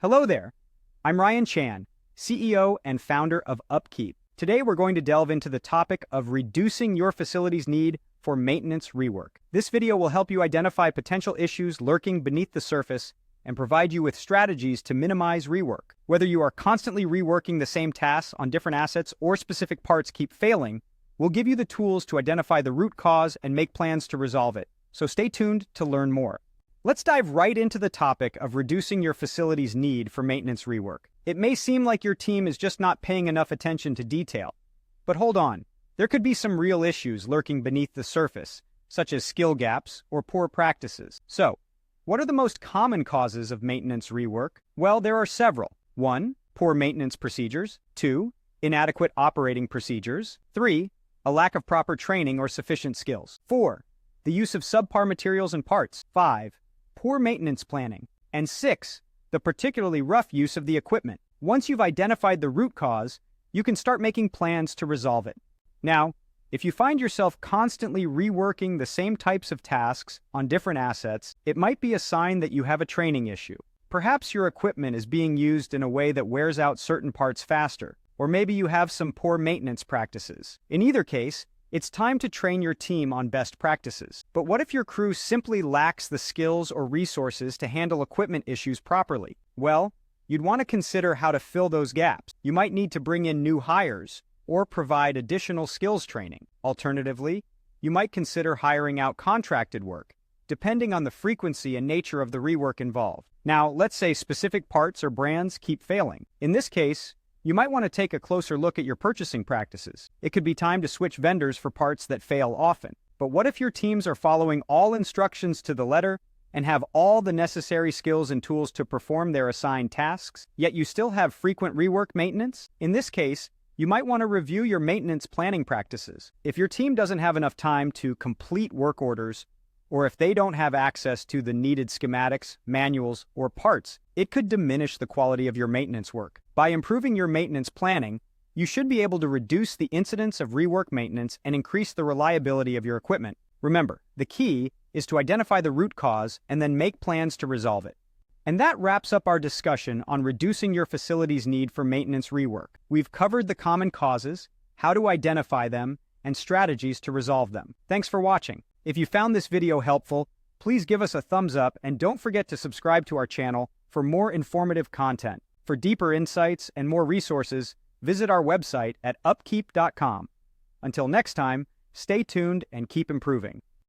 Hello there. I'm Ryan Chan, CEO and founder of UpKeep. Today we're going to delve into the topic of reducing your facility's need for maintenance rework. This video will help you identify potential issues lurking beneath the surface and provide you with strategies to minimize rework. Whether you are constantly reworking the same tasks on different assets or specific parts keep failing, we'll give you the tools to identify the root cause and make plans to resolve it. So stay tuned to learn more. Let's dive right into the topic of reducing your facility's need for maintenance rework. It may seem like your team is just not paying enough attention to detail, but hold on. There could be some real issues lurking beneath the surface, such as skill gaps or poor practices. So, what are the most common causes of maintenance rework? Well, there are several. 1. Poor maintenance procedures. 2. Inadequate operating procedures. 3. A lack of proper training or sufficient skills. 4. The use of subpar materials and parts. 5. Poor maintenance planning. And 6. The particularly rough use of the equipment. Once you've identified the root cause, you can start making plans to resolve it. Now, if you find yourself constantly reworking the same types of tasks on different assets, it might be a sign that you have a training issue. Perhaps your equipment is being used in a way that wears out certain parts faster, or maybe you have some poor maintenance practices. In either case, it's time to train your team on best practices. But what if your crew simply lacks the skills or resources to handle equipment issues properly? Well, you'd want to consider how to fill those gaps. You might need to bring in new hires or provide additional skills training. Alternatively, you might consider hiring out contracted work, depending on the frequency and nature of the rework involved. Now, let's say specific parts or brands keep failing. In this case, you might want to take a closer look at your purchasing practices. It could be time to switch vendors for parts that fail often. But what if your teams are following all instructions to the letter and have all the necessary skills and tools to perform their assigned tasks, yet you still have frequent rework maintenance? In this case, you might want to review your maintenance planning practices. If your team doesn't have enough time to complete work orders, or if they don't have access to the needed schematics, manuals, or parts, it could diminish the quality of your maintenance work. By improving your maintenance planning, you should be able to reduce the incidence of rework maintenance and increase the reliability of your equipment. Remember, the key is to identify the root cause and then make plans to resolve it. And that wraps up our discussion on reducing your facility's need for maintenance rework. We've covered the common causes, how to identify them, and strategies to resolve them. Thanks for watching. If you found this video helpful, please give us a thumbs up and don't forget to subscribe to our channel for more informative content. For deeper insights and more resources, visit our website at upkeep.com. Until next time, stay tuned and keep improving.